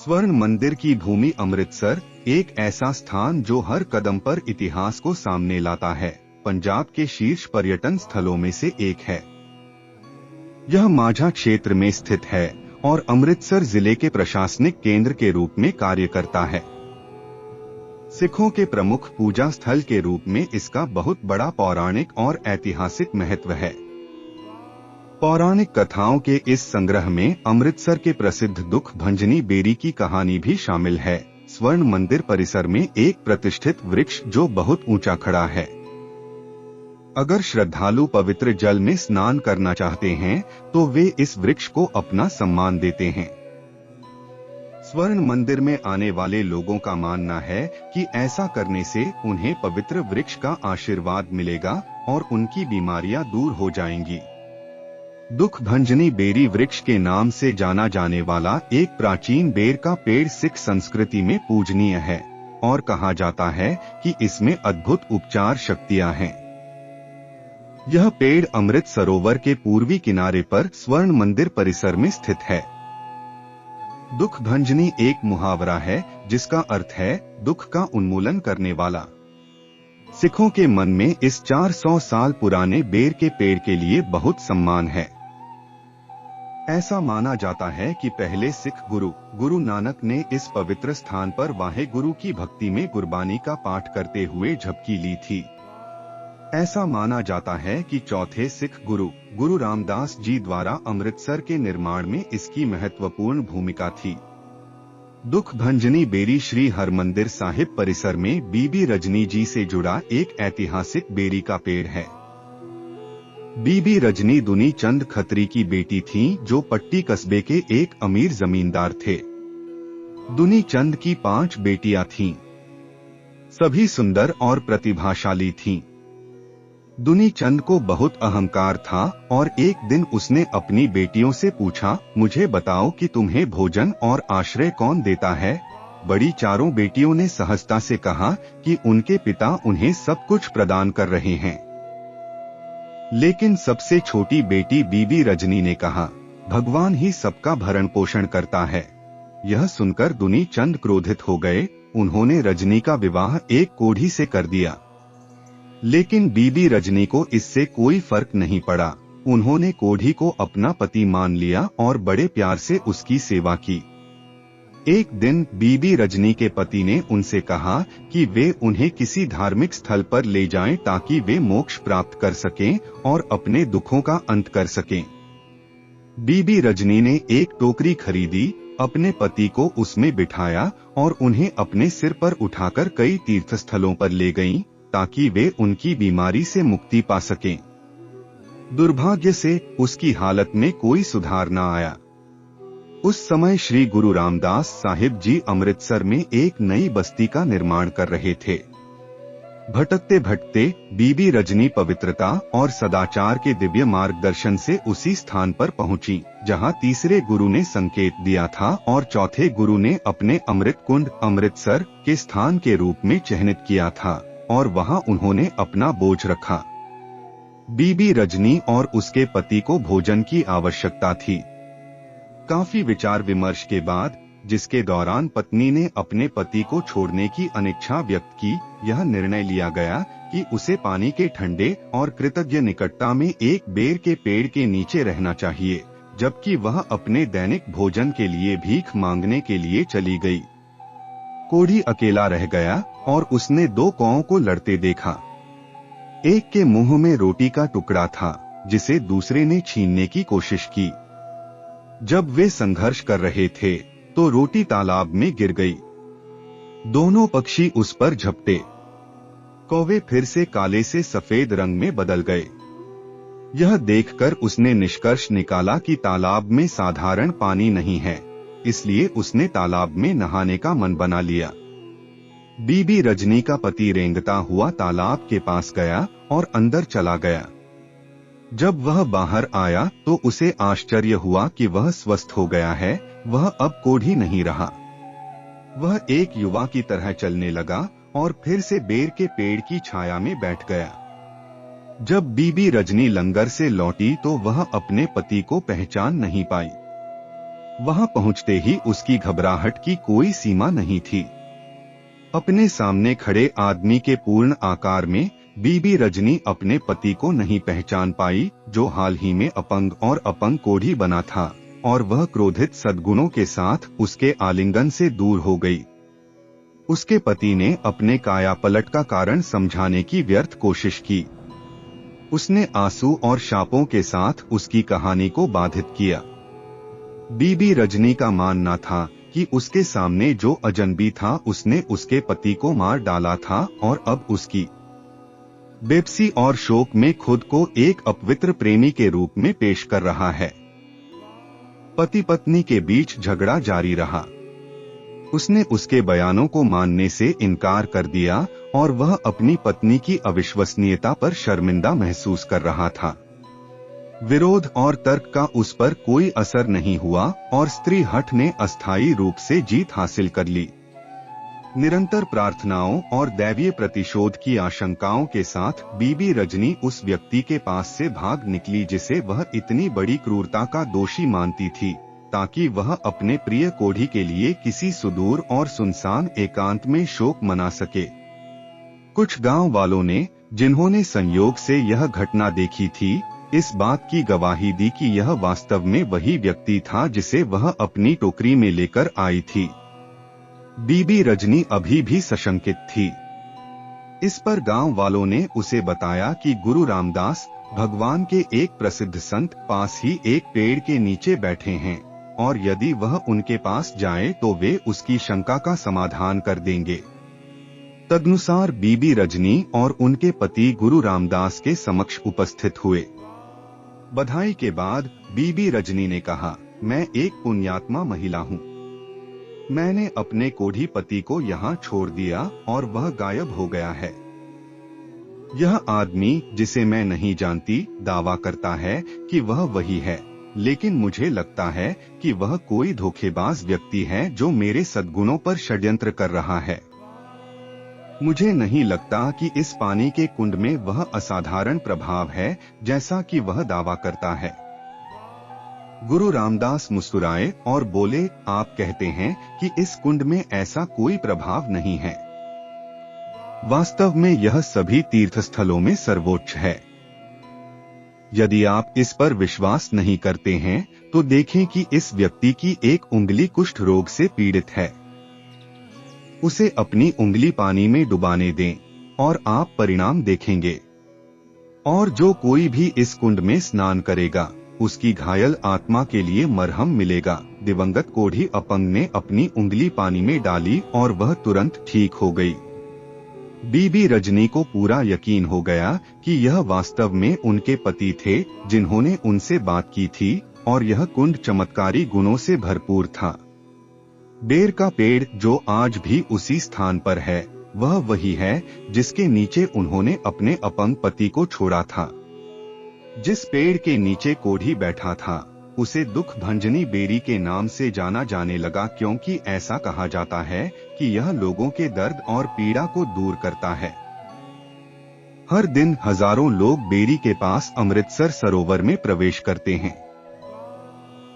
स्वर्ण मंदिर की भूमि अमृतसर एक ऐसा स्थान जो हर कदम पर इतिहास को सामने लाता है, पंजाब के शीर्ष पर्यटन स्थलों में से एक है। यह माझा क्षेत्र में स्थित है और अमृतसर जिले के प्रशासनिक केंद्र के रूप में कार्य करता है। सिखों के प्रमुख पूजा स्थल के रूप में इसका बहुत बड़ा पौराणिक और ऐतिहासिक महत्व है। पौराणिक कथाओं के इस संग्रह में अमृतसर के प्रसिद्ध दुख भंजनी बेरी की कहानी भी शामिल है। स्वर्ण मंदिर परिसर में एक प्रतिष्ठित वृक्ष जो बहुत ऊंचा खड़ा है। अगर श्रद्धालु पवित्र जल में स्नान करना चाहते हैं तो वे इस वृक्ष को अपना सम्मान देते हैं। स्वर्ण मंदिर में आने वाले लोगों का मानना है कि ऐसा करने से उन्हें पवित्र वृक्ष का आशीर्वाद मिलेगा और उनकी बीमारियां दूर हो जाएंगी। दुख भंजनी बेरी वृक्ष के नाम से जाना जाने वाला एक प्राचीन बेर का पेड़ सिख संस्कृति में पूजनीय है और कहा जाता है कि इसमें अद्भुत उपचार शक्तियां हैं। यह पेड़ अमृत सरोवर के पूर्वी किनारे पर स्वर्ण मंदिर परिसर में स्थित है। दुख भंजनी एक मुहावरा है जिसका अर्थ है दुख का उन्मूलन करने वाला। सिखों के मन में इस 400 साल पुराने बेर के पेड़ के लिए बहुत सम्मान है। ऐसा माना जाता है कि पहले सिख गुरु नानक ने इस पवित्र स्थान पर वाहे गुरु की भक्ति में गुरबानी का पाठ करते हुए झपकी ली थी। ऐसा माना जाता है कि चौथे सिख गुरु रामदास जी द्वारा अमृतसर के निर्माण में इसकी महत्वपूर्ण भूमिका थी। दुख भंजनी बेरी श्री हरमंदिर साहिब परिसर में बीबी रजनी जी से जुड़ा एक ऐतिहासिक बेरी का पेड़ है। बीबी रजनी दुनी चंद खत्री की बेटी थीं, जो पट्टी कस्बे के एक अमीर जमींदार थे। दुनी चंद की 5 बेटियां थीं। सभी सुंदर और प्रतिभाशाली थीं। दुनी चंद को बहुत अहंकार था और एक दिन उसने अपनी बेटियों से पूछा, मुझे बताओ कि तुम्हें भोजन और आश्रय कौन देता है। बड़ी चारों बेटियों ने सहजता से कहा कि उनके पिता उन्हें सब कुछ प्रदान कर रहे हैं। लेकिन सबसे छोटी बेटी बीबी रजनी ने कहा, भगवान ही सबका भरण पोषण करता है। यह सुनकर दुनी चंद क्रोधित हो गए। उन्होंने रजनी का विवाह एक कोढ़ी से कर दिया। लेकिन बीबी रजनी को इससे कोई फर्क नहीं पड़ा। उन्होंने कोढ़ी को अपना पति मान लिया और बड़े प्यार से उसकी सेवा की। एक दिन बीबी रजनी के पति ने उनसे कहा कि वे उन्हें किसी धार्मिक स्थल पर ले जाएं ताकि वे मोक्ष प्राप्त कर सकें और अपने दुखों का अंत कर सकें। बीबी रजनी ने एक टोकरी खरीदी, अपने पति को उसमें बिठाया और उन्हें अपने सिर पर उठाकर कई तीर्थस्थलों पर ले गईं ताकि वे उनकी बीमारी से मुक्ति पा सकें। दुर्भाग्य से उसकी हालत में कोई सुधार न आया। उस समय श्री गुरु रामदास साहिब जी अमृतसर में एक नई बस्ती का निर्माण कर रहे थे। भटकते भटकते बीबी रजनी पवित्रता और सदाचार के दिव्य मार्गदर्शन से उसी स्थान पर पहुंची जहां तीसरे गुरु ने संकेत दिया था और चौथे गुरु ने अपने अमृत कुंड अमृतसर के स्थान के रूप में चिन्हित किया था और वहां उन्होंने अपना बोझ रखा। बीबी रजनी और उसके पति को भोजन की आवश्यकता थी। काफी विचार विमर्श के बाद, जिसके दौरान पत्नी ने अपने पति को छोड़ने की अनिच्छा व्यक्त की, यह निर्णय लिया गया कि उसे पानी के ठंडे और कृतज्ञ निकटता में एक बेर के पेड़ के नीचे रहना चाहिए, जबकि वह अपने दैनिक भोजन के लिए भीख मांगने के लिए चली गई। कोढ़ी अकेला रह गया और उसने 2 कौओं को लड़ते देखा। एक के मुंह में रोटी का टुकड़ा था जिसे दूसरे ने छीनने की कोशिश की। जब वे संघर्ष कर रहे थे तो रोटी तालाब में गिर गई। दोनों पक्षी उस पर झपटे। कौवे फिर से काले से सफेद रंग में बदल गए। यह देखकर उसने निष्कर्ष निकाला कि तालाब में साधारण पानी नहीं है, इसलिए उसने तालाब में नहाने का मन बना लिया। बीबी रजनी का पति रेंगता हुआ तालाब के पास गया और अंदर चला गया। जब वह बाहर आया तो उसे आश्चर्य हुआ कि वह स्वस्थ हो गया है। वह अब कोढ़ी नहीं रहा। वह एक युवा की तरह चलने लगा और फिर से बेर के पेड़ की छाया में बैठ गया। जब बीबी रजनी लंगर से लौटी तो वह अपने पति को पहचान नहीं पाई। वहां पहुंचते ही उसकी घबराहट की कोई सीमा नहीं थी। अपने सामने खड़े आदमी के पूर्ण आकार में बीबी रजनी अपने पति को नहीं पहचान पाई, जो हाल ही में अपंग और अपंग कोढ़ी बना था, और वह क्रोधित सद्गुणों के साथ उसके आलिंगन से दूर हो गई। उसके पति ने अपने कायापलट का कारण समझाने की व्यर्थ कोशिश की। उसने आंसू और शापों के साथ उसकी कहानी को बाधित किया। बीबी रजनी का मानना था कि उसके सामने जो अजनबी था उसने उसके पति को मार डाला था और अब उसकी बेबसी और शोक में खुद को एक अपवित्र प्रेमी के रूप में पेश कर रहा है। पति पत्नी के बीच झगड़ा जारी रहा। उसने उसके बयानों को मानने से इनकार कर दिया और वह अपनी पत्नी की अविश्वसनीयता पर शर्मिंदा महसूस कर रहा था। विरोध और तर्क का उस पर कोई असर नहीं हुआ और स्त्री हठ ने अस्थायी रूप से जीत हासिल कर ली। निरंतर प्रार्थनाओं और दैवीय प्रतिशोध की आशंकाओं के साथ बीबी रजनी उस व्यक्ति के पास से भाग निकली जिसे वह इतनी बड़ी क्रूरता का दोषी मानती थी, ताकि वह अपने प्रिय कोढ़ी के लिए किसी सुदूर और सुनसान एकांत में शोक मना सके। कुछ गांव वालों ने, जिन्होंने संयोग से यह घटना देखी थी, इस बात की गवाही दी कि यह वास्तव में वही व्यक्ति था जिसे वह अपनी टोकरी में लेकर आई थी। बीबी रजनी अभी भी सशंकित थी। इस पर गांव वालों ने उसे बताया कि गुरु रामदास, भगवान के एक प्रसिद्ध संत, पास ही एक पेड़ के नीचे बैठे हैं और यदि वह उनके पास जाए तो वे उसकी शंका का समाधान कर देंगे। तदनुसार बीबी रजनी और उनके पति गुरु रामदास के समक्ष उपस्थित हुए। बधाई के बाद बीबी रजनी ने कहा, मैं एक पुण्यात्मा महिला हूँ। मैंने अपने कोढ़ी पति को यहाँ छोड़ दिया और वह गायब हो गया है। यह आदमी, जिसे मैं नहीं जानती, दावा करता है कि वह वही है, लेकिन मुझे लगता है कि वह कोई धोखेबाज व्यक्ति है जो मेरे सद्गुणों पर षड्यंत्र कर रहा है। मुझे नहीं लगता कि इस पानी के कुंड में वह असाधारण प्रभाव है जैसा कि वह दावा करता है। गुरु रामदास मुस्कुराए और बोले, आप कहते हैं कि इस कुंड में ऐसा कोई प्रभाव नहीं है। वास्तव में यह सभी तीर्थस्थलों में सर्वोच्च है। यदि आप इस पर विश्वास नहीं करते हैं तो देखें कि इस व्यक्ति की एक उंगली कुष्ठ रोग से पीड़ित है। उसे अपनी उंगली पानी में डुबाने दें और आप परिणाम देखेंगे। और जो कोई भी इस कुंड में स्नान करेगा, उसकी घायल आत्मा के लिए मरहम मिलेगा। दिवंगत कोढ़ी अपंग ने अपनी उंगली पानी में डाली और वह तुरंत ठीक हो गई। बीबी रजनी को पूरा यकीन हो गया कि यह वास्तव में उनके पति थे जिन्होंने उनसे बात की थी और यह कुंड चमत्कारी गुणों से भरपूर था। बेर का पेड़ जो आज भी उसी स्थान पर है, वह वही है जिसके नीचे उन्होंने अपने अपंग पति को छोड़ा था। जिस पेड़ के नीचे कोढ़ी बैठा था, उसे दुख भंजनी बेरी के नाम से जाना जाने लगा, क्योंकि ऐसा कहा जाता है कि यह लोगों के दर्द और पीड़ा को दूर करता है। हर दिन हजारों लोग बेरी के पास अमृतसर सरोवर में प्रवेश करते हैं।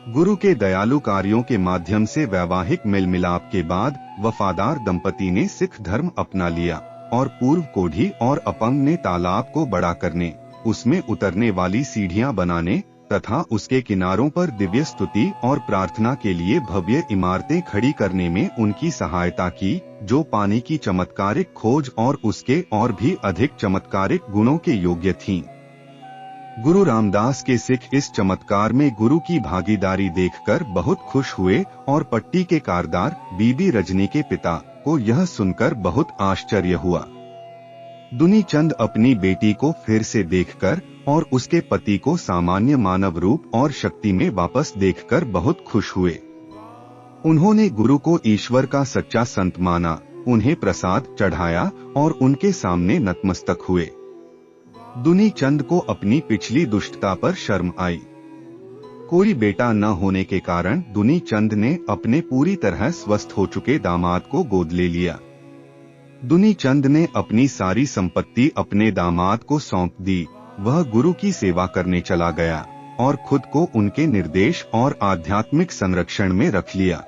गुरु के दयालु कार्यों के माध्यम से वैवाहिक मेल मिलाप के बाद वफादार दंपति ने सिख धर्म अपना लिया और पूर्व कोढ़ी और अपंग ने तालाब को बड़ा करने, उसमें उतरने वाली सीढ़ियां बनाने तथा उसके किनारों पर दिव्य स्तुति और प्रार्थना के लिए भव्य इमारतें खड़ी करने में उनकी सहायता की, जो पानी की चमत्कारिक खोज और उसके और भी अधिक चमत्कारिक गुणों के योग्य थीं। गुरु रामदास के सिख इस चमत्कार में गुरु की भागीदारी देखकर बहुत खुश हुए और पट्टी के कारदार बीबी रजनी के पिता को यह सुनकर बहुत आश्चर्य हुआ। दुनी चंद अपनी बेटी को फिर से देखकर और उसके पति को सामान्य मानव रूप और शक्ति में वापस देखकर बहुत खुश हुए। उन्होंने गुरु को ईश्वर का सच्चा संत माना, उन्हें प्रसाद चढ़ाया और उनके सामने नतमस्तक हुए। दुनी चंद को अपनी पिछली दुष्टता पर शर्म आई। कोई बेटा न होने के कारण दुनी चंद ने अपने पूरी तरह स्वस्थ हो चुके दामाद को गोद ले लिया। दुनी चंद ने अपनी सारी संपत्ति अपने दामाद को सौंप दी। वह गुरु की सेवा करने चला गया। और खुद को उनके निर्देश और आध्यात्मिक संरक्षण में रख लिया।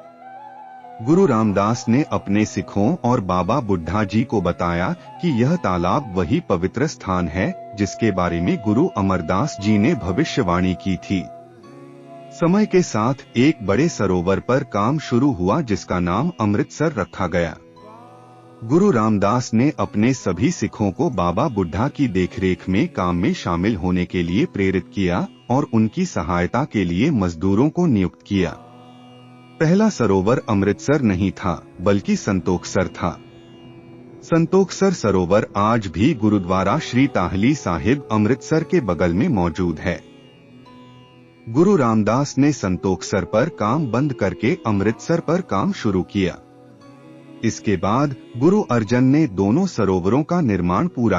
गुरु रामदास ने अपने सिखों और बाबा बुढ़ा जी को बताया कि यह तालाब वही पवित्र स्थान है जिसके बारे में गुरु अमरदास जी ने भविष्यवाणी की थी। समय के साथ एक बड़े सरोवर पर काम शुरू हुआ जिसका नाम अमृतसर रखा गया। गुरु रामदास ने अपने सभी सिखों को बाबा बुढ़ा की देखरेख में काम में शामिल होने के लिए प्रेरित किया और उनकी सहायता के लिए मजदूरों को नियुक्त किया। पहला सरोवर अमृतसर नहीं था बल्कि संतोखसर था। संतोखसर सरोवर आज भी गुरुद्वारा श्री ताहली साहिब अमृतसर के बगल में मौजूद है। गुरु रामदास ने संतोखसर पर काम बंद करके अमृतसर पर काम शुरू किया। इसके बाद गुरु अर्जन ने दोनों सरोवरों का निर्माण पूरा किया।